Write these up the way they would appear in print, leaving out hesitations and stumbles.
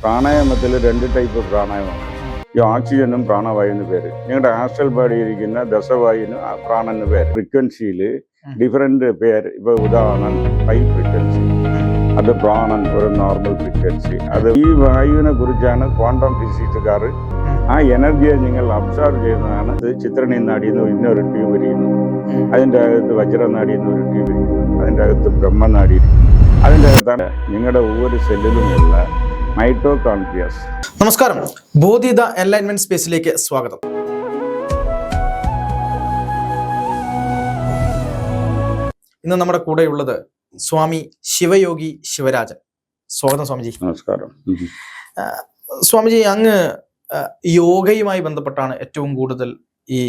പ്രാണായാമത്തിൽ രണ്ട് ടൈപ്പ് പ്രാണായാമമാണ്. ഈ ഓക്സിജനും പ്രാണവായു എന്ന് പേര്. നിങ്ങളുടെ ആസ്ട്രൽ ബോഡി ഇരിക്കുന്ന ദശവായുവിന് പ്രാണൻ എന്ന് പേര്. ഫ്രീക്വൻസിയിൽ ഡിഫറെന്റ് പേര്. ഇപ്പൊ ഉദാഹരണം ഹൈ ഫ്രീക്വൻസി, അത് പ്രാണൻ ഒരു നോർമൽ ഫ്രീക്വൻസി. അത് ഈ വായുവിനെ കുറിച്ചാണ് ക്വാണ്ടം ഫിസിക്സുകാർ ആ എനർജിയെ നിങ്ങൾ അബ്സോർവ് ചെയ്യുന്നതാണ്. ഇത് ചിത്രണി നാടിയിൽ നിന്ന് ഇന്നൊരു ട്യൂബ് ഇരിക്കുന്നു, അതിൻ്റെ അകത്ത് വജ്രനാടിയിൽ നിന്ന് ഒരു ട്യൂബ് ഇരിക്കുന്നു, അതിൻ്റെ അകത്ത് ബ്രഹ്മനാടി ഇരിക്കുന്നു, അതിൻ്റെ അകത്താണ് നിങ്ങളുടെ ഒவ்வொரு സെല്ലിലുമുള്ള മൈറ്റോകോൺഡ്രിയാസ്. നമസ്കാരം, ബോധിത എൻലൈൻമെന്റ് സ്പേസിലേക്ക് സ്വാഗതം. ഇന്ന് നമ്മുടെ കൂടെയുള്ളത് സ്വാമി ശിവയോഗി ശിവരാജൻ. സ്വാഗതം സ്വാമിജി. നമസ്കാരം. സ്വാമിജി, അങ്ങ് യോഗയുമായി ബന്ധപ്പെട്ടാണ് ഏറ്റവും കൂടുതൽ ഈ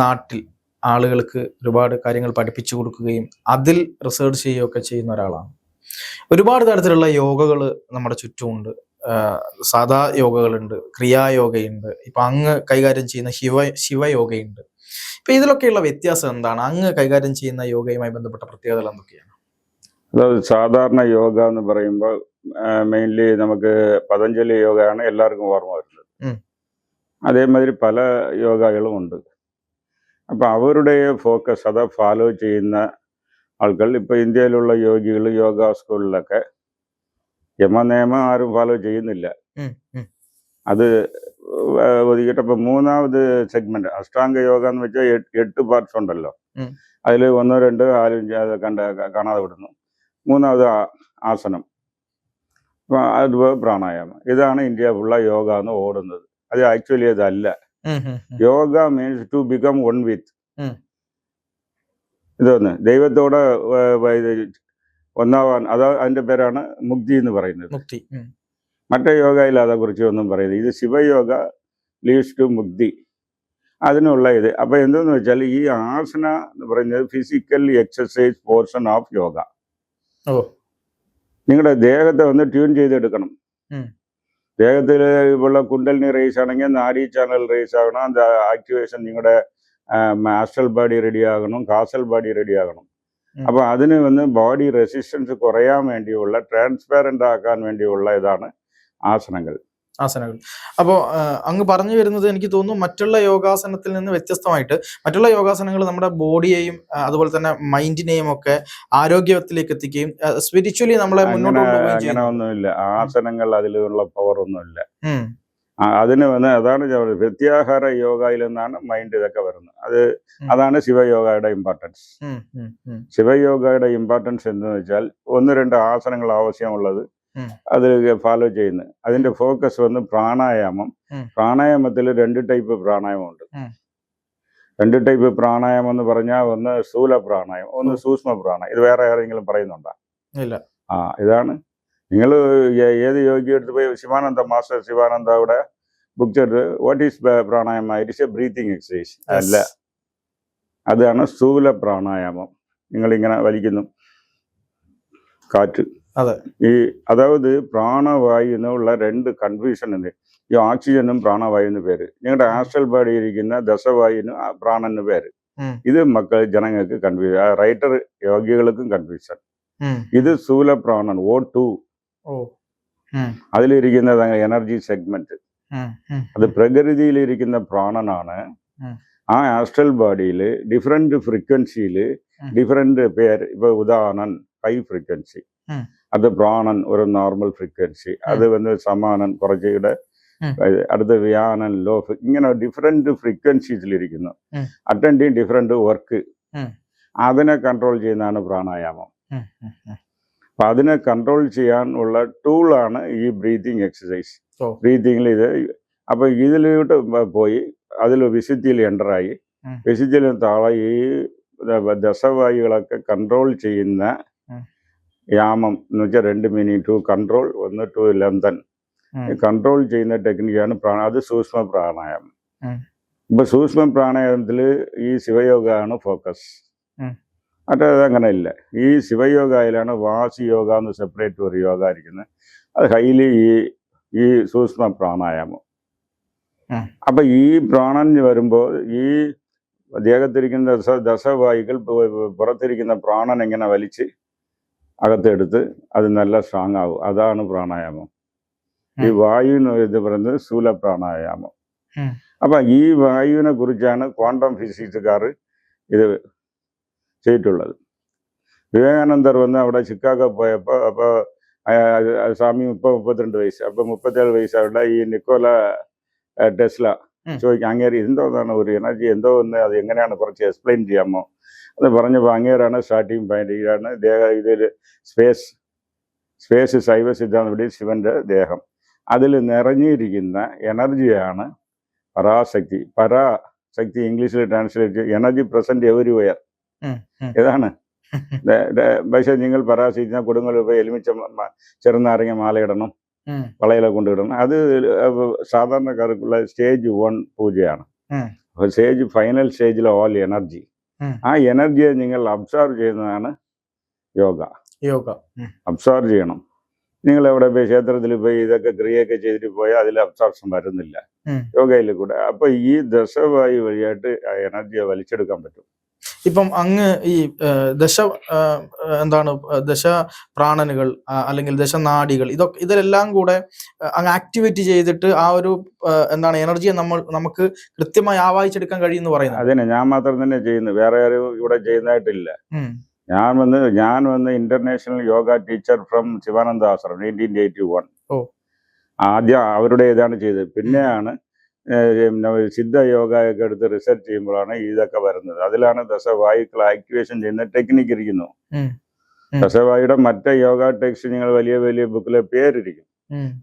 നാട്ടിൽ ആളുകൾക്ക് ഒരുപാട് കാര്യങ്ങൾ പഠിപ്പിച്ചു കൊടുക്കുകയും അതിൽ റിസർച്ച് ചെയ്യുകയൊക്കെ ചെയ്യുന്ന ഒരാളാണ്. ഒരുപാട് തരത്തിലുള്ള യോഗകൾ നമ്മുടെ ചുറ്റുമുണ്ട്. സാധാ യോഗകളുണ്ട്, ക്രിയായോഗയുണ്ട്, ഇപ്പൊ അങ്ങ് കൈകാര്യം ചെയ്യുന്ന ശിവയോഗയുണ്ട്. ഇപ്പൊ ഇതിലൊക്കെയുള്ള വ്യത്യാസം എന്താണ്? അങ്ങ് കൈകാര്യം ചെയ്യുന്ന യോഗയുമായി ബന്ധപ്പെട്ട പ്രത്യേകതകൾ എന്തൊക്കെയാണ്? അതായത് സാധാരണ യോഗ എന്ന് പറയുമ്പോൾ മെയിൻലി നമുക്ക് പതഞ്ജലി യോഗയാണ് എല്ലാവർക്കും ഓർമ്മ വരുന്നത്. അതേമാതിരി പല യോഗകളും ഉണ്ട്. അപ്പൊ അവരുടെ ഫോക്കസ് അത് ഫോളോ ചെയ്യുന്ന ആൾക്കാർ, ഇപ്പൊ ഇന്ത്യയിലുള്ള യോഗികൾ യോഗ സ്കൂളിലൊക്കെ യമനിയമം ആരും ഫോളോ ചെയ്യുന്നില്ല. അത് ഒതുക്കിയിട്ട് ഇപ്പൊ മൂന്നാമത് സെഗ്മെന്റ് അഷ്ടാംഗ യോഗ എന്ന് വെച്ചാൽ 8 പാർട്സ് ഉണ്ടല്ലോ. അതിൽ 1, 2, 4 കാണാതെ വിടുന്നു. മൂന്നാമത് ആസനം, അതുപോലെ പ്രാണായാമം. ഇതാണ് ഇന്ത്യ ഫുള്ള യോഗ എന്ന് ഓടുന്നത്. അത് ആക്ച്വലി അതല്ല. Yoga means to become one with. ഇതൊന്ന് ദൈവത്തോടെ ഒന്നാവാൻ, അതിന്റെ പേരാണ് മുക്തി എന്ന് പറയുന്നത്. മറ്റേ യോഗയിൽ അതേക്കുറിച്ച് ഒന്നും പറയുന്നത്. ഇത് ശിവയോഗ ലീഡ്സ് ടു മുക്തി, അതിനുള്ള ഇത്. അപ്പൊ എന്തെന്ന് വെച്ചാൽ ഈ ആസന എന്ന് പറയുന്നത് physical exercise portion of yoga. നിങ്ങളുടെ ദേഹത്തെ ഒന്ന് ട്യൂൺ ചെയ്തെടുക്കണം. ദേഹത്തിൽ ഉള്ള കുണ്ടലിനി റേസ് ആണെങ്കിൽ നാഡി ചാനൽ റേസ് ആകണം. അത് ആക്ടിവേഷൻ നിങ്ങളുടെ ആസ്ട്രൽ ബോഡി റെഡി ആകണം, കാസൽ ബോഡി റെഡി ആകണം. അപ്പൊ അതിന് ബോഡി റെസിസ്റ്റൻസ് കുറയാൻ വേണ്ടിയുള്ള, ട്രാൻസ്പാരന്റ് ആക്കാൻ വേണ്ടിയുള്ള ഇതാണ് ആസനങ്ങൾ. അപ്പോൾ അങ്ങ് പറഞ്ഞു വരുന്നത് എനിക്ക് തോന്നുന്നു മറ്റുള്ള യോഗാസനത്തിൽ നിന്ന് വ്യത്യസ്തമായിട്ട് മറ്റുള്ള യോഗാസനങ്ങൾ നമ്മുടെ ബോഡിയെയും അതുപോലെ തന്നെ മൈൻഡിനെയും ഒക്കെ ആരോഗ്യത്തിലേക്ക് എത്തിക്കുകയും സ്പിരിച്വലി നമ്മളെ മുന്നോട്ട് കൊണ്ടുപോവുകയും ചെയ്യും. അങ്ങനെ ഒന്നുമില്ല. ആസനങ്ങൾ അതിലുള്ള പവർ ഒന്നുമില്ല. അതിന് അതാണ് പ്രത്യാഹാര യോഗയിൽ നിന്നാണ് മൈൻഡ് ഇതൊക്കെ വരുന്നത്. അതാണ് ശിവയോഗയുടെ ഇമ്പോർട്ടൻസ്. ശിവയോഗയുടെ ഇമ്പോർട്ടൻസ് എന്തെന്ന് വെച്ചാൽ 1-2 ആസനങ്ങൾ ആവശ്യമുള്ളത് അത് ഫോളോ ചെയ്യുന്നത്. അതിന്റെ ഫോക്കസ് പ്രാണായാമം. പ്രാണായാമത്തിൽ 2 ടൈപ്പ് പ്രാണായാമമുണ്ട്. 2 ടൈപ്പ് പ്രാണായാമം എന്ന് പറഞ്ഞാൽ ഒന്ന് സ്ഥൂല പ്രാണായാമം, ഒന്ന് സൂക്ഷ്മ പ്രാണായാമം. ഇത് വേറെ ആരെങ്കിലും പറയുന്നുണ്ടോ? ഇല്ല. ഇതാണ്. നിങ്ങൾ ഏത് യോഗി എടുത്ത് പോയി ശിവാനന്ദ മാസ്റ്റർ ശിവാനന്ദയുടെ ബുക്ക് ചെയ്ത് വാട്ട് ഈസ് പ്രാണായാമം, it is A breathing exercise അല്ല. അതാണ് സ്ഥൂല പ്രാണായാമം. നിങ്ങളിങ്ങനെ വലിക്കുന്നു കാറ്റ്. അതായത് പ്രാണവായു എന്നുള്ള 2 കൺഫ്യൂഷൻ ഉണ്ട്. ഈ ഓക്സിജനും പ്രാണവായു എന്ന് പേര്. നിങ്ങളുടെ ആസ്ട്രൽ ബോഡി ഇരിക്കുന്ന ദശവായുവിന് പ്രാണൻ എന്ന് പേര്. ഇത് ജനങ്ങൾക്ക് കൺഫ്യൂഷൻ, റൈറ്റർ യോഗികൾക്കും കൺഫ്യൂഷൻ. ഇത് സ്ഥൂല പ്രാണൻ O2. അതിലിരിക്കുന്നത് എനർജി സെഗ്മെന്റ്. അത് പ്രകൃതിയിലിരിക്കുന്ന പ്രാണനാണ്. ആ ആസ്ട്രൽ ബോഡിയിൽ ഡിഫറെന്റ് ഫ്രീക്വൻസിയിൽ ഡിഫറെന്റ് പേര്. ഇപ്പൊ ഉദാഹരണം ഹൈ ഫ്രീക്വൻസി, അത് പ്രാണൻ ഒരു നോർമൽ ഫ്രീക്വൻസി. അത് സമാനൻ കുറച്ചുകൂടെ, അടുത്ത വ്യാനൻ ലോ. ഇങ്ങനെ ഡിഫറെന്റ് ഫ്രീക്വൻസീസിലിരിക്കുന്നു. Attending different work. അതിനെ കൺട്രോൾ ചെയ്യുന്നതാണ് പ്രാണായാമം. അപ്പൊ അതിനെ കൺട്രോൾ ചെയ്യാനുള്ള ടൂളാണ് ഈ ബ്രീതിങ് എക്സസൈസ്. ബ്രീതിങ്ങിൽ അപ്പൊ ഇതിലോട്ട് പോയി അതിൽ വിശുദ്ധിയിൽ എൻ്ററായി, വിശുദ്ധിയിൽ താഴെ ഈ ദശവായുകളൊക്കെ കൺട്രോൾ ചെയ്യുന്ന യാമം എന്ന് വെച്ചാൽ 2 മിനിറ്റ് കൺട്രോൾ, 1 to 11 കൺട്രോൾ ചെയ്യുന്ന ടെക്നിക്കാണ് അത് സൂക്ഷ്മ പ്രാണായാമം. ഇപ്പൊ സൂക്ഷ്മ പ്രാണായാമത്തിൽ ഈ ശിവയോഗമാണ് ഫോക്കസ്. മറ്റേത് അങ്ങനെ ഇല്ല. ഈ ശിവയോഗയിലാണ് വാസി യോഗ എന്ന് സെപ്പറേറ്റ് ഒരു യോഗ ഇരിക്കുന്നത്. അത് ഹൈലി ഈ സൂക്ഷ്മ പ്രാണായാമം. അപ്പൊ ഈ പ്രാണൻ വരുമ്പോൾ ഈ ദേഹത്തിരിക്കുന്ന ദശവായുകൾ പുറത്തിരിക്കുന്ന പ്രാണൻ എങ്ങനെ വലിച്ച് അകത്തെടുത്ത് അത് നല്ല സ്ട്രോങ് ആവും. അതാണ് പ്രാണായാമം. ഈ വായുവിന് ഇത് പറയുന്നത് സ്ഥൂല പ്രാണായാമം. അപ്പൊ ഈ വായുവിനെ കുറിച്ചാണ് ക്വാണ്ടം ഫിസിക്സുകാർ ഇത് ചെയ്തിട്ടുള്ളത്. വിവേകാനന്ദർ വന്ന് അവിടെ ചിക്കാഗോ പോയപ്പോൾ അപ്പോൾ സ്വാമി 32 വയസ്സ്, അപ്പൊ 37 വയസ്സായുള്ള ഈ നിക്കോല ടെസ്ല ചോദിക്കാം, അങ്ങേര് എന്തോന്നാണ് ഒരു എനർജി എന്തോ ഒന്ന്, അത് എങ്ങനെയാണ് കുറച്ച് എക്സ്പ്ലെയിൻ ചെയ്യാമോ? അത് പറഞ്ഞപ്പോൾ അങ്ങേരാണ് സ്റ്റാർട്ടിങ് പോയിന്റ്. ഇതാണ് ഇതിൽ സ്പേസ് ശൈവ സിദ്ധാന്തപടി ശിവന്റെ ദേഹം, അതിൽ നിറഞ്ഞിരിക്കുന്ന എനർജിയാണ് പരാശക്തി. പരാശക്തി ഇംഗ്ലീഷിൽ ട്രാൻസ്ലേറ്റ് എനർജി പ്രസന്റ് എവരിവെയർ. ഇതാണ്. പക്ഷെ നിങ്ങൾ പരാശക്തി കൊടുങ്ങൽ പോയി എലുമിച്ച ചെറുനാരങ്ങ മാലയിടണം, വളയില കൊണ്ടിടണം. അത് സാധാരണക്കാർക്കുള്ള സ്റ്റേജ് 1 പൂജയാണ്. അപ്പൊ ഫൈനൽ സ്റ്റേജിലെ ഓൾ എനർജി, ആ എനർജിയെ നിങ്ങൾ അബ്സോർവ് ചെയ്യുന്നതാണ് യോഗ. അബ്സോർവ് ചെയ്യണം. നിങ്ങൾ എവിടെ പോയി ക്ഷേത്രത്തിൽ പോയി ഇതൊക്കെ ക്രിയയൊക്കെ ചെയ്തിട്ട് പോയാൽ അതിൽ അബ്സോർപ്ഷൻ വരുന്നില്ല യോഗയിൽ കൂടെ. അപ്പൊ ഈ ദശവായു വഴിയായിട്ട് ആ എനർജിയെ വലിച്ചെടുക്കാൻ പറ്റും. ഇപ്പം അങ്ങ് ഈ ദശ പ്രാണനുകൾ അല്ലെങ്കിൽ ദശനാഡികൾ ഇതിലെല്ലാം കൂടെ അങ്ങ് ആക്ടിവേറ്റ് ചെയ്തിട്ട് ആ ഒരു എനർജിയെ നമുക്ക് കൃത്യമായി ആവാഹിച്ചെടുക്കാൻ കഴിയുമെന്ന് പറയുന്നത്. അതിനെ ഞാൻ മാത്രം തന്നെ ചെയ്യുന്നു, വേറെ ആരും ഇവിടെ ചെയ്യുന്നതായിട്ടില്ല. ഞാൻ വന്ന് international yoga teacher from Sivananda ആശ്രമം 1981. ആദ്യം അവരുടെ ഇതാണ് ചെയ്തത്. പിന്നെയാണ് സിദ്ധ യോഗ ഒക്കെ എടുത്ത് റിസർച്ച് ചെയ്യുമ്പോഴാണ് ഇതൊക്കെ വരുന്നത്. അതിലാണ് ദശവായുക്കൾ ആക്ടിവേഷൻ ചെയ്യുന്ന ടെക്നിക്ക് ഇരിക്കുന്നു. ദശവായുടെ മറ്റേ യോഗ ടെക്സ്റ്റ് നിങ്ങൾ വലിയ വലിയ ബുക്കിലെ പേരിരിക്കും,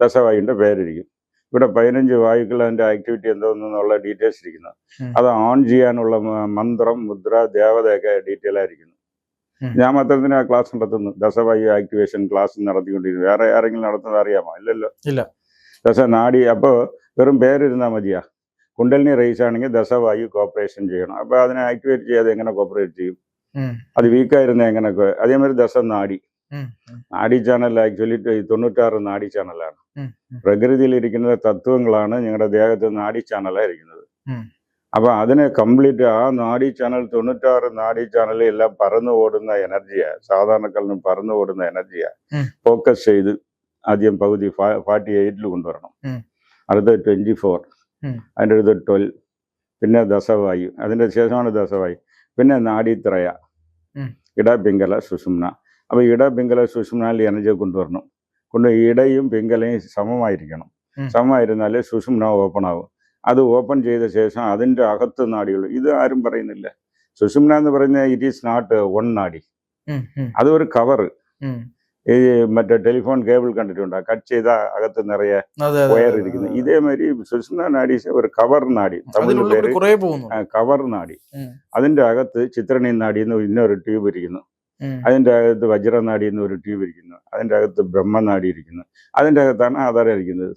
ദശവായുവിന്റെ പേരിരിക്കും. ഇവിടെ 15 വായുക്കൾ അതിന്റെ ആക്ടിവിറ്റി എന്തോന്നുള്ള ഡീറ്റെയിൽസ് ഇരിക്കുന്നു. അത് ഓൺ ചെയ്യാനുള്ള മന്ത്രം, മുദ്ര, ദേവതയൊക്കെ ഡീറ്റെയിൽ ആയിരിക്കുന്നു. ഞാൻ മാത്രത്തിന് ആ ക്ലാസ് നടത്തുന്നു, ദശവായു ആക്ടിവേഷൻ ക്ലാസ് നടത്തിക്കൊണ്ടിരിക്കുന്നു. വേറെ ആരെങ്കിലും നടത്തുന്നത് അറിയാമോ? ഇല്ലല്ലോ. ദശനാഡി അപ്പോ വെറും പേരിരുന്നാൽ മതിയാ. കുണ്ടലിനി റേസ് ആണെങ്കിൽ ദശവായു കോപ്പറേഷൻ ചെയ്യണം. അപ്പൊ അതിനെ ആക്ടിവേറ്റ് ചെയ്യാതെ എങ്ങനെ കോപ്പറേറ്റ് ചെയ്യും? അത് വീക്കായിരുന്ന എങ്ങനെയൊക്കെ. അതേമാതിരി ദശനാഡി, നാഡി ചാനൽ ആക്ച്വലി 96 നാഡി ചാനലാണ്. പ്രകൃതിയിൽ ഇരിക്കുന്ന തത്വങ്ങളാണ് ഞങ്ങളുടെ ദേഹത്ത് നാഡി ചാനലായിരിക്കുന്നത്. അപ്പൊ അതിനെ കംപ്ലീറ്റ് ആ നാഡി ചാനൽ 96 നാഡി ചാനലിൽ എല്ലാം പറന്നു ഓടുന്ന എനർജിയാ, സാധാരണക്കാരനും പറന്നു ഓടുന്ന എനർജിയാ. ഫോക്കസ് ചെയ്ത് ആദ്യം പകുതി 48 കൊണ്ടുവരണം, അടുത്ത 24, അതിൻ്റെ അടുത്ത് 12, പിന്നെ ദശവായു, അതിന്റെ ശേഷമാണ് ദശവായു, പിന്നെ നാഡീത്രയ, ഇടപിംഗല സുഷുമ്ന. അപ്പൊ ഇടപിംഗല സുഷുമ്നയിൽ എനർജി കൊണ്ടുവരണം. ഇടയും പിംഗലയും സമമായിരിക്കണം. സമമായിരുന്നാലേ സുഷുമ്ന ഓപ്പൺ ആവും. അത് ഓപ്പൺ ചെയ്ത ശേഷം അതിന്റെ അകത്ത് നാഡികൾ, ഇത് ആരും പറയുന്നില്ല. സുഷുമ്ന എന്ന് പറയുന്നത് ഇറ്റ് ഈസ് നോട്ട് 1 നാഡി, അത് ഒരു കവർ. ഈ മറ്റേ ടെലിഫോൺ കേബിൾ കണ്ടിട്ടുണ്ടോ? കട്ട് ചെയ്ത അകത്ത് നിറയെ വയർ ഇരിക്കുന്നു. ഇതേമാതിരി സുഷുമ്ന നാഡി ഒരു കവർ നാഡി, തമിഴ് പേര് കവർ നാഡി. അതിന്റെ അകത്ത് ചിത്രണി നാഡി എന്ന് ഇന്നൊരു ട്യൂബ് ഇരിക്കുന്നു. അതിന്റെ അകത്ത് വജ്രനാഡി എന്ന് ഒരു ട്യൂബ് ഇരിക്കുന്നു. അതിന്റെ അകത്ത് ബ്രഹ്മനാഡി ഇരിക്കുന്നു. അതിന്റെ അകത്താണ് ആധാരം ഇരിക്കുന്നത്.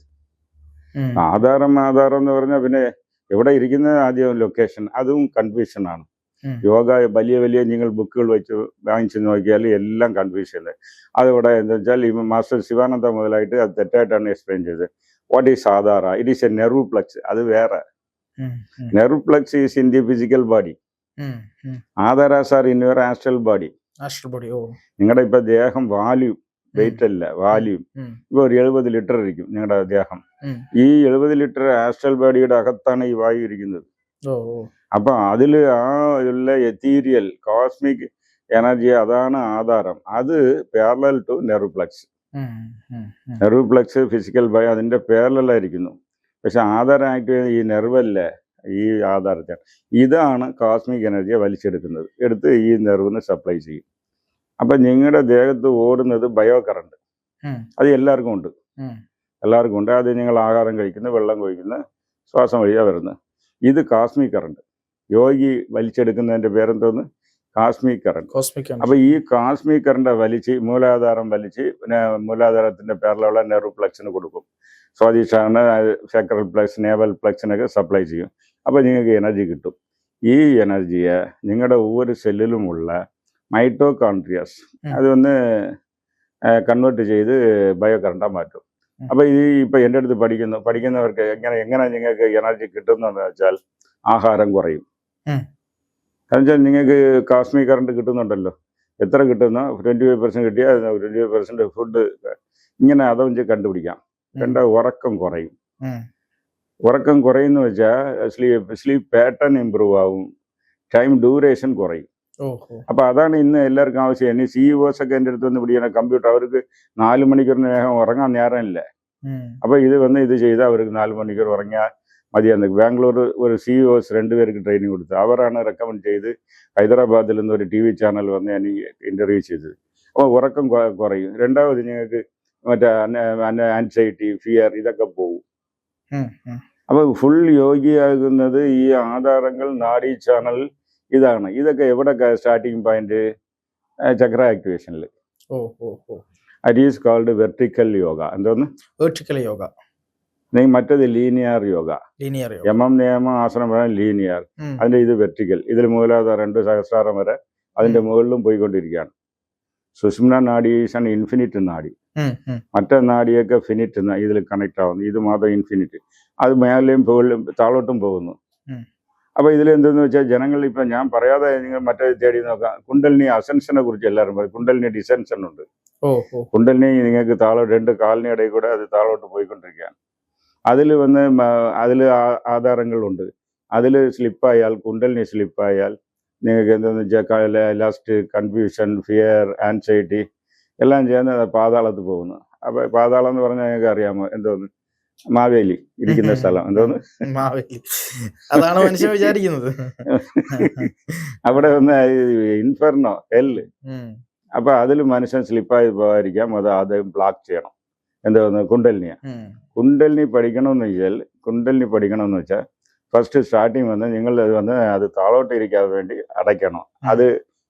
ആധാരം എന്ന് പറഞ്ഞാൽ പിന്നെ എവിടെ ഇരിക്കുന്നത് ആദ്യം ലൊക്കേഷൻ, അതും കൺഫ്യൂഷനാണ്. യോഗ വലിയ വലിയ നിങ്ങൾ ബുക്കുകൾ വെച്ച് വാങ്ങിച്ചു നോക്കിയാൽ എല്ലാം കൺഫ്യൂഷൻ. അതിവിടെ എന്താ വെച്ചാൽ ഈ മാസ്റ്റർ ശിവാനന്ദ മുതലായിട്ട് അത് തെറ്റായിട്ടാണ് എക്സ്പ്ലെയിൻ ചെയ്തത്. What is adhara? It is a nerve plexus. അത് വേറെ. Nerve plexus is in the physical body. Adharas are in your astral body. നിങ്ങളുടെ ഇപ്പൊ ദേഹം വാല്യൂം, വെയിറ്റ് അല്ല, വാല്യൂം. ഇപ്പൊ ഒരു 70 ലിറ്റർ ഇരിക്കും നിങ്ങളുടെ ദേഹം. ഈ 70 ലിറ്റർ ആസ്ട്രൽ ബോഡിയുടെ അകത്താണ് ഈ വായു ഇരിക്കുന്നത്. അപ്പൊ അതില് ആ ഉള്ള എത്തീരിയൽ കോസ്മിക് എനർജി, അതാണ് ആധാരം. അത് parallel to nerve plexus. Nerve plexus physical body അതിന്റെ പാരലലായിരിക്കുന്നു. പക്ഷെ ആധാരം ആക്ട് ഈ നെർവല്ലേ, ഈ ആധാരത്തെ. ഇതാണ് കോസ്മിക് എനർജിയെ വലിച്ചെടുക്കുന്നത്, എടുത്ത് ഈ നെർവിന് സപ്ലൈ ചെയ്യും. അപ്പൊ നിങ്ങളുടെ ദേഹത്ത് ഓടുന്നത് ബയോ കറണ്ട്. അത് എല്ലാവർക്കും ഉണ്ട്. അത് നിങ്ങൾ ആഹാരം കഴിക്കുന്നു, വെള്ളം കഴിക്കുന്നു, ശ്വാസം വഴിയാ വരുന്നത്. ഇത് കോസ്മിക് കറണ്ട്. യോഗി വലിച്ചെടുക്കുന്നതിന്റെ പേരെന്തോന്ന്? Cosmic current. അപ്പൊ ഈ കോസ്മിക് കറണ്ട് വലിച്ച് മൂലാധാരം വലിച്ച് പിന്നെ മൂലാധാരത്തിന്റെ പേരിലുള്ള നെർവ് പ്ലക്സിന് കൊടുക്കും. സ്വാദിഷ്ടാണ് സക്രൽ പ്ലക്സ്, നേവൽ പ്ലക്സിനൊക്കെ സപ്ലൈ ചെയ്യും. അപ്പൊ നിങ്ങൾക്ക് എനർജി കിട്ടും. ഈ എനർജിയെ നിങ്ങളുടെ ഒவ்வொரு സെല്ലിലുമുള്ള മൈറ്റോകോൺട്രിയാസ് അതൊന്ന് കൺവേർട്ട് ചെയ്ത് ബയോ കറണ്ടാ മാറ്റും. അപ്പൊ ഇപ്പൊ എൻ്റെ അടുത്ത് പഠിക്കുന്നവർക്ക് എങ്ങനെ നിങ്ങൾക്ക് എനർജി കിട്ടുന്നതെന്ന് വെച്ചാൽ ആഹാരം കുറയും. കാരണം വെച്ചാൽ നിങ്ങൾക്ക് കോസ്മിക് കറണ്ട് കിട്ടുന്നുണ്ടല്ലോ. എത്ര കിട്ടുന്ന 25% കിട്ടിയാൽ 25% ഫുഡ് ഇങ്ങനെ അതം കണ്ടുപിടിക്കാം. രണ്ടാമത് ഉറക്കം കുറയും. ഉം. ഉറക്കം കുറയുന്ന വെച്ചാൽ സ്ലീപ്പ് പാറ്റേൺ ഇമ്പ്രൂവ് ആവും, ടൈം ഡ്യൂറേഷൻ കുറയും. ഓഹോ. അപ്പൊ അതാണ് ഇന്ന് എല്ലാവർക്കും ആവശ്യം. ഇനി CEOs ഒക്കെ എൻ്റെ അടുത്ത് വന്ന് പിടിക്കുന്ന കമ്പ്യൂട്ടർ, അവർക്ക് 4 മണിക്കൂറിന് ഉറങ്ങാൻ നേരമില്ല. അപ്പൊ ഇത് ചെയ്ത് അവർക്ക് 4 മണിക്കൂർ ഉറങ്ങിയാൽ മതിയാന്ന്. ബാംഗ്ലൂർ ഒരു CEOs 2 പേർക്ക് ട്രെയിനിങ് കൊടുത്തു. അവരാണ് റെക്കമെൻഡ് ചെയ്ത് ഹൈദരാബാദിൽ നിന്ന് ഒരു TV ചാനൽ വന്ന് ഞാൻ ഇന്റർവ്യൂ ചെയ്തത്. അപ്പോൾ ഉറക്കം കുറയും. രണ്ടാമത് നിങ്ങൾക്ക് മറ്റേ ആൻസൈറ്റി, ഫിയർ ഇതൊക്കെ പോകും. അപ്പൊ ഫുൾ യോഗിയാകുന്നത് ഈ ആധാരങ്ങൾ, നാഡി ചാനൽ, ഇതാണ്. ഇതൊക്കെ എവിടെ സ്റ്റാർട്ടിങ് പോയിന്റ്? ചക്ര ആക്ടിവേഷനിൽ. അത് ഈസ് കോൾഡ് വെർട്ടിക്കൽ യോഗ. എന്തോന്ന്? വെർട്ടിക്കൽ യോഗ. മറ്റേത് ലീനിയർ യോഗ. നിയമം ആസനം പറയാൻ ലീനിയർ, അതിന്റെ ഇത് വെർട്ടിക്കൽ. ഇതിൽ മൂലാധാരം 2 സഹസ്രാരം വരെ അതിന്റെ മുകളിലും പോയിക്കൊണ്ടിരിക്കുകയാണ്. സുഷുമ്ന നാഡി ഈസ് ആൻ ഇൻഫിനിറ്റ് നാഡി. മറ്റേ നാഡിയൊക്കെ ഫിനിറ്റ് ഇതിൽ കണക്ട് ആവുന്നു. ഇത് മാത്രം ഇൻഫിനിറ്റ്. അത് മേലെയും മുകളിലും താഴോട്ടും പോകുന്നു. അപ്പൊ ഇതിൽ എന്തെന്ന് വെച്ചാൽ ജനങ്ങൾ ഇപ്പൊ ഞാൻ പറയാതെ നിങ്ങൾ മറ്റേ തേടി നോക്കാം. കുണ്ടലിനി അസെൻഷനെ കുറിച്ച് എല്ലാവരും പറയും. കുണ്ടലിനി ഡിസെൻഷൻ ഉണ്ട്. കുണ്ടലിനി നിങ്ങൾക്ക് 2 കാലിന് ഇടയിൽ കൂടെ അത് താഴോട്ട് പോയിക്കൊണ്ടിരിക്കുകയാണ്. അതിൽ അതിൽ ആധാരങ്ങളുണ്ട്. അതിൽ സ്ലിപ്പായാൽ, കുണ്ടലിനി സ്ലിപ്പായാൽ നിങ്ങൾക്ക് എന്തെന്ന് വെച്ചാൽ ലാസ്റ്റ് കൺഫ്യൂഷൻ, ഫിയർ, ആൻസൈറ്റി എല്ലാം ചെയ്യുന്നത് പാതാളത്ത് പോകുന്നു. അപ്പൊ പാതാളം എന്ന് പറഞ്ഞാൽ നിങ്ങൾക്ക് അറിയാമോ? എന്തോന്ന്? മാവേലി ഇരിക്കുന്ന സ്ഥലം. എന്തോന്ന്? മാവേലി. അതാണ് മനുഷ്യൻ വിചാരിക്കുന്നത്. അവിടെ ഇൻഫെർണോ, ഹെല്ല്. അപ്പൊ അതിൽ മനുഷ്യൻ സ്ലിപ്പായി പോകാതിരിക്കാം അത് ആദ്യം ബ്ലോക്ക് ചെയ്യണം. എന്തോന്ന്? കുണ്ടലിനിയാ. കുണ്ടലിനി പഠിക്കണമെന്ന് വെച്ചാൽ ഫസ്റ്റ് സ്റ്റാർട്ടിങ് നിങ്ങൾ അത് താഴോട്ട് ഇരിക്കാതെ വേണ്ടി അടയ്ക്കണം. അത്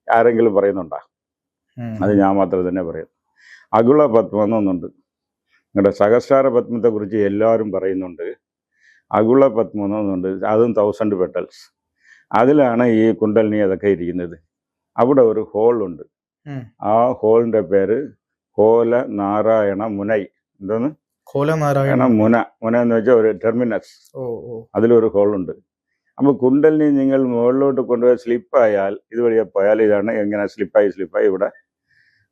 ആരെങ്കിലും പറയുന്നുണ്ടോ? അത് ഞാൻ മാത്രം തന്നെ പറയും. അകുള പത്മം എന്നൊന്നുണ്ട്. നിങ്ങളുടെ സഹസ്രാര പത്മത്തെ കുറിച്ച് എല്ലാവരും പറയുന്നുണ്ട്. അകുള പത്മം എന്നൊന്നുണ്ട്. അതും 1000 പെട്ടൽസ്. അതിലാണ് ഈ കുണ്ടലിനി അതൊക്കെ ഇരിക്കുന്നത്. അവിടെ ഒരു ഹോളുണ്ട്. ആ ഹോളിന്റെ പേര് കോല നാരായണ മുനൈ. എന്തോന്ന്? കോല നാരായണ മുന. എന്ന് വെച്ചാൽ ഒരു ടെർമിനസ്. അതിലൊരു ഹോളുണ്ട്. അപ്പൊ കുണ്ടലിനി നിങ്ങൾ മുകളിലോട്ട് കൊണ്ടുപോയി സ്ലിപ്പായാൽ, ഇതുവഴിയെ പോയാൽ ഇതാണ് എങ്ങനെ സ്ലിപ്പായി ഇവിടെ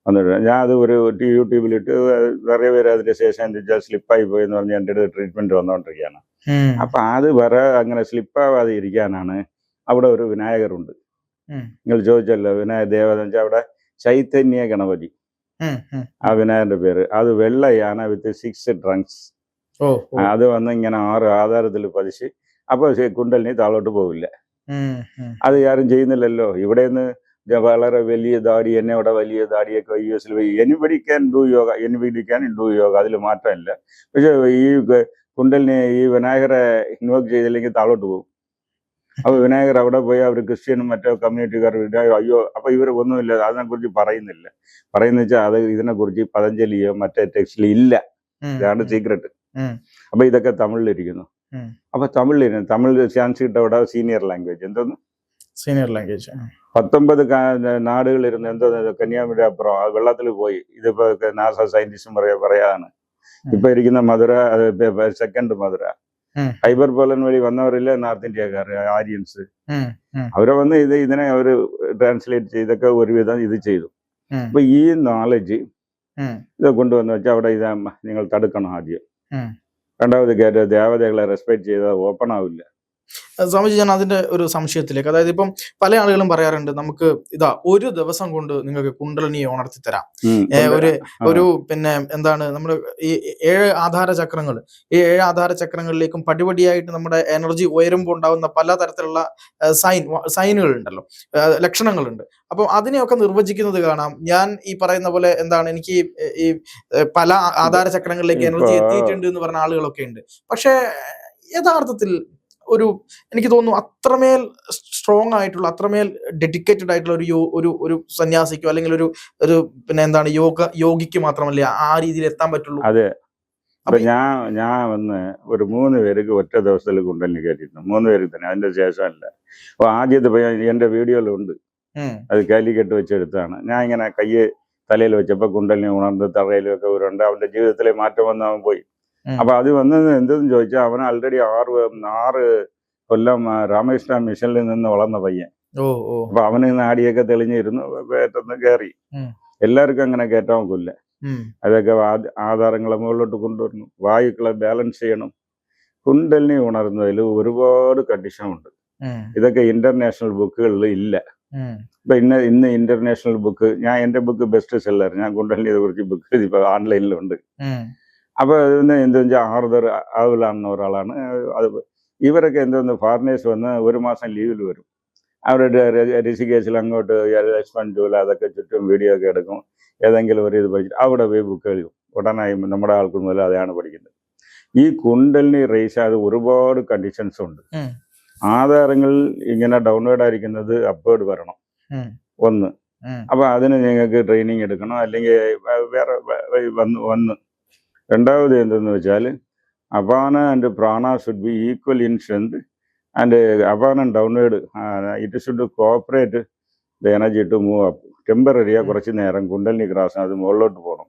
വന്നിട്ട്. ഞാൻ അത് ഒരു യൂട്യൂബിലിട്ട് നിറയെ പേര് അതിന്റെ ശേഷം എന്താ വെച്ചാൽ സ്ലിപ്പായി പോയി എന്ന് പറഞ്ഞ് എൻ്റെ അടുത്ത് ട്രീറ്റ്മെന്റ് വന്നുകൊണ്ടിരിക്കുകയാണ്. അപ്പൊ അത് അങ്ങനെ സ്ലിപ്പാവാതെ ഇരിക്കാനാണ് അവിടെ ഒരു വിനായകരുണ്ട്. നിങ്ങൾ ചോദിച്ചല്ലോ വിനായക ദേവത വെച്ചാൽ അവിടെ ചൈതന്യ ഗണപതി. ആ വിനായകന്റെ പേര് അത് വെള്ളയാണ് വിത്ത് 6 ട്രങ്ക്സ്. അത് ഇങ്ങനെ 6 ആധാരത്തിൽ പതിച്ച് അപ്പൊ കുണ്ടലിനി താഴോട്ട് പോവില്ല. അത് ആരും ചെയ്യുന്നില്ലല്ലോ. ഇവിടെ നിന്ന് വളരെ വലിയ ദാടി, എന്നെ ഇവിടെ വലിയ ദാടിയൊക്കെ US anybody can do yoga, അതിൽ മാറ്റമില്ല. പക്ഷെ ഈ കുണ്ടലിനെ ഈ വിനായകരെ ഇൻവോക്ക് ചെയ്തില്ലെങ്കിൽ താഴോട്ട് പോകും. അപ്പൊ വിനായകർ അവിടെ പോയി അവർ ക്രിസ്ത്യനും മറ്റോ കമ്മ്യൂണിറ്റിക്കാർ അയ്യോ, അപ്പൊ ഇവർ ഒന്നുമില്ല, അതിനെക്കുറിച്ച് പറയുന്നില്ല. വെച്ചാൽ അത് ഇതിനെക്കുറിച്ച് പതഞ്ജലിയോ മറ്റേ ടെക്സ്റ്റിൽ ഇല്ല. ഇതാണ് സീക്രട്ട്. അപ്പൊ ഇതൊക്കെ തമിഴിലിരിക്കുന്നു. അപ്പൊ തമിഴ് സാൻസ്ക്രിറ്റ് അവിടെ സീനിയർ ലാംഗ്വേജ്. എന്തോന്ന്? Senior language. 19 നാടുകളിരുന്ന് എന്തോ കന്യാകുമാരി അപ്പുറം വെള്ളത്തിൽ പോയി. ഇതിപ്പോ നാസ സയന്റിസ്റ്റും പറയാതാണ്. ഇപ്പൊ ഇരിക്കുന്ന മധുര, സെക്കൻഡ് മധുര. ഹൈബർ പോലൻ വഴി വന്നവരില്ല നോർത്ത് ഇന്ത്യക്കാർ, ആര്യൻസ്. അവരെ ഇതിനെ അവര് ട്രാൻസ്ലേറ്റ് ചെയ്തൊക്കെ ഒരുവിധം ഇത് ചെയ്തു. അപ്പൊ ഈ നോളജ് ഇത് കൊണ്ടുവന്ന് വെച്ചാൽ അവിടെ നിങ്ങൾ തടുക്കണം ആദ്യം. രണ്ടാമത് ദേവതകളെ റെസ്പെക്ട് ചെയ്താൽ ഓപ്പൺ ആവില്ല. സ്വാമിജി, ഞാൻ അതിന്റെ ഒരു സംശയത്തിലേക്ക്, അതായത് ഇപ്പം പല ആളുകളും പറയാറുണ്ട് നമുക്ക് ഒരു ദിവസം കൊണ്ട് നിങ്ങൾക്ക് കുണ്ടലിനിയെ ഉണർത്തി തരാം. ഒരു പിന്നെ എന്താണ് നമ്മൾ ഈ 7 ആധാര ചക്രങ്ങൾ, ഈ 7 ആധാര ചക്രങ്ങളിലേക്കും പടിപടിയായിട്ട് നമ്മുടെ എനർജി ഉയരുമ്പോൾ ഉണ്ടാകുന്ന പലതരത്തിലുള്ള സൈനുകൾ ഉണ്ടല്ലോ, ലക്ഷണങ്ങളുണ്ട്. അപ്പം അതിനെയൊക്കെ നിർവചിക്കുന്നത് കാണാം. ഞാൻ ഈ പറയുന്ന പോലെ എന്താണ്, എനിക്ക് ഈ പല ആധാര ചക്രങ്ങളിലേക്ക് എനർജി എത്തിയിട്ടുണ്ട് എന്ന് പറഞ്ഞ ആളുകളൊക്കെ ഉണ്ട്. പക്ഷെ യഥാർത്ഥത്തിൽ എനിക്ക് തോന്നുന്നു അത്രമേൽ സ്ട്രോങ് ആയിട്ടുള്ള, അത്രമേൽ ഡെഡിക്കേറ്റഡ് ആയിട്ടുള്ള ഒരു സന്യാസിക്കോ അല്ലെങ്കിൽ ഒരു പിന്നെ എന്താണ് യോഗിക്ക് മാത്രമല്ലേ ആ രീതിയിൽ എത്താൻ പറ്റുള്ളൂ. അതെ. അപ്പൊ ഞാൻ ഒരു 3 പേർക്ക് ഒറ്റ ദിവസത്തിൽ കുണ്ടലിനി കയറ്റിയിരുന്നു. 3 പേർക്ക് തന്നെ. അതിന്റെ ശേഷമല്ല. അപ്പൊ ആദ്യത്തെ എന്റെ വീഡിയോയിലുണ്ട്. അത് കാലിക്കട്ട് വെച്ചെടുത്താണ്. ഞാൻ ഇങ്ങനെ കയ്യ് തലയിൽ വെച്ചപ്പോ കുണ്ടലിനി ഉണർന്ന് തറയിലൊക്കെ ഉരുണ്ട്. അവന്റെ ജീവിതത്തിലെ മാറ്റം വന്ന് അവൻ പോയി. അപ്പൊ അത് വന്നത് എന്തെന്ന് ചോദിച്ചാൽ അവൻ ആൾറെഡി 6 കൊല്ലം രാമകൃഷ്ണ മിഷനിൽ നിന്ന് വളർന്ന പയ്യൻ. അപ്പൊ അവന് നാടിയൊക്കെ തെളിഞ്ഞിരുന്നു. പെട്ടെന്ന് കയറി. എല്ലാവർക്കും അങ്ങനെ കയറ്റാൻ ഒക്കില്ല. അതൊക്കെ ആധാരങ്ങളെ മുകളിലോട്ട് കൊണ്ടുവരണം, വായുക്കളെ ബാലൻസ് ചെയ്യണം. കുണ്ടലിനി ഉണർന്നതിൽ ഒരുപാട് കണ്ടീഷൻ ഉണ്ട്. ഇതൊക്കെ ഇന്റർനാഷണൽ ബുക്കുകളിൽ ഇല്ല. ഇപ്പൊ ഇന്ന് ഇന്റർനാഷണൽ ബുക്ക്, എന്റെ ബുക്ക് ബെസ്റ്റ് സെല്ലർ, ഞാൻ കുണ്ടലിനിയെ കുറിച്ച് ബുക്ക് ഇപ്പൊ ഓൺലൈനിലുണ്ട്. അപ്പൊ ഇതിന് എന്താ വെച്ചാൽ ആർദർ ആവിലാണെന്ന ഒരാളാണ് അത്. ഇവരൊക്കെ എന്തോന്ന് ഫാറിനേഴ്സ് വന്ന് ഒരു മാസം ലീവിൽ വരും. അവരുടെ ഋഷികേശിൽ അങ്ങോട്ട് ലക്ഷ്മൺ ജൂല അതൊക്കെ ചുറ്റും വീഡിയോ ഒക്കെ എടുക്കും. ഏതെങ്കിലും ഒരു ഇത് പഠിച്ചിട്ട് അവിടെ പോയി ബുക്ക് എഴുതും. ഉടനായി നമ്മുടെ ആൾക്ക് മുതൽ അതാണ് പഠിക്കുന്നത്. ഈ കുണ്ടലിനി റേസ് അത് ഒരുപാട് കണ്ടീഷൻസ് ഉണ്ട്. ആധാരങ്ങൾ ഇങ്ങനെ ഡൗൺവേർഡ് ആയിരിക്കുന്നത് അപ്വേർഡ് വരണം ഒന്ന്. അപ്പൊ അതിന് നിങ്ങൾക്ക് ട്രെയിനിങ് എടുക്കണം, അല്ലെങ്കിൽ വേറെ വന്ന് രണ്ടാമത് എന്തെന്ന് വെച്ചാൽ apana and prana should be equal in strength and apana downward it should cooperate the energy to move up. ടെമ്പററിയാ കുറച്ച് നേരം കുണ്ടലിനി ക്രാസ് അത് മുകളിലോട്ട് പോകണം.